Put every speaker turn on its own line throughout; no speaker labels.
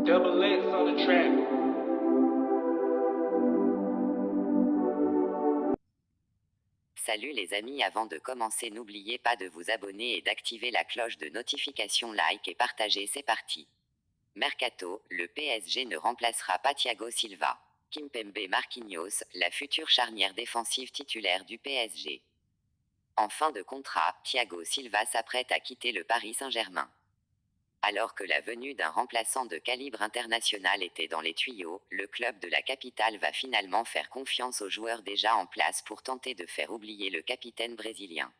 Double X on the track.
Salut les amis, avant de commencer n'oubliez pas de vous abonner et d'activer la cloche de notification, like et partager, c'est parti. Mercato, le PSG ne remplacera pas Thiago Silva. Kimpembe Marquinhos, la future charnière défensive titulaire du PSG. En fin de contrat, Thiago Silva s'apprête à quitter le Paris Saint-Germain. Alors que la venue d'un remplaçant de calibre international était dans les tuyaux, le club de la capitale va finalement faire confiance aux joueurs déjà en place pour tenter de faire oublier le capitaine brésilien.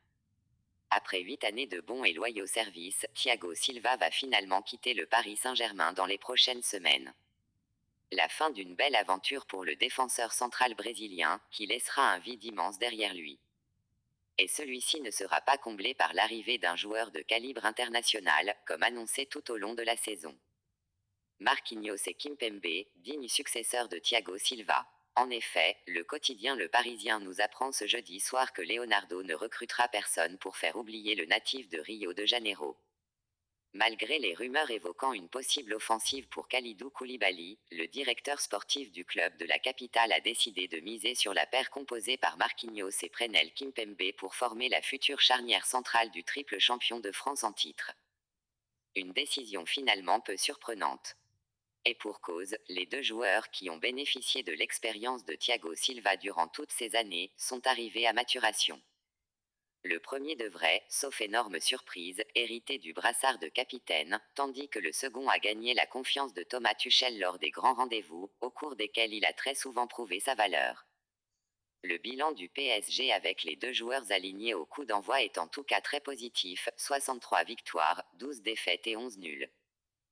Après 8 années de bons et loyaux services, Thiago Silva va finalement quitter le Paris Saint-Germain dans les prochaines semaines. La fin d'une belle aventure pour le défenseur central brésilien, qui laissera un vide immense derrière lui. Et celui-ci ne sera pas comblé par l'arrivée d'un joueur de calibre international, comme annoncé tout au long de la saison. Marquinhos et Kimpembe, dignes successeurs de Thiago Silva. En effet, le quotidien Le Parisien nous apprend ce jeudi soir que Leonardo ne recrutera personne pour faire oublier le natif de Rio de Janeiro. Malgré les rumeurs évoquant une possible offensive pour Kalidou Koulibaly, le directeur sportif du club de la capitale a décidé de miser sur la paire composée par Marquinhos et Presnel Kimpembe pour former la future charnière centrale du triple champion de France en titre. Une décision finalement peu surprenante. Et pour cause, les deux joueurs qui ont bénéficié de l'expérience de Thiago Silva durant toutes ces années sont arrivés à maturation. Le premier devrait, sauf énorme surprise, hériter du brassard de capitaine, tandis que le second a gagné la confiance de Thomas Tuchel lors des grands rendez-vous, au cours desquels il a très souvent prouvé sa valeur. Le bilan du PSG avec les deux joueurs alignés au coup d'envoi est en tout cas très positif, 63 victoires, 12 défaites et 11 nuls.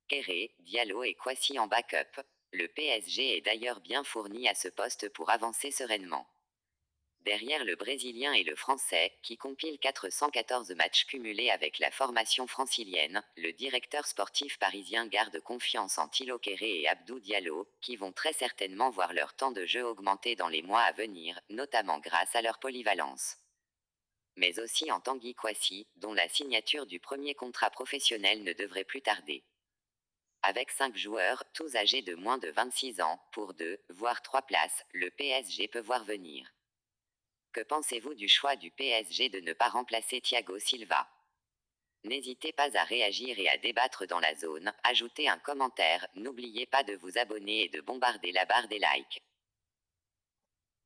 Kéré, Diallo et Kouassi en backup. Le PSG est d'ailleurs bien fourni à ce poste pour avancer sereinement. Derrière le Brésilien et le Français, qui compilent 414 matchs cumulés avec la formation francilienne, le directeur sportif parisien garde confiance en Thilo Kéré et Abdou Diallo, qui vont très certainement voir leur temps de jeu augmenter dans les mois à venir, notamment grâce à leur polyvalence. Mais aussi en Tanguy Kouassi, dont la signature du premier contrat professionnel ne devrait plus tarder. Avec 5 joueurs, tous âgés de moins de 26 ans, pour 2, voire 3 places, le PSG peut voir venir. Que pensez-vous du choix du PSG de ne pas remplacer Thiago Silva? N'hésitez pas à réagir et à débattre dans la zone, ajoutez un commentaire, n'oubliez pas de vous abonner et de bombarder la barre des likes.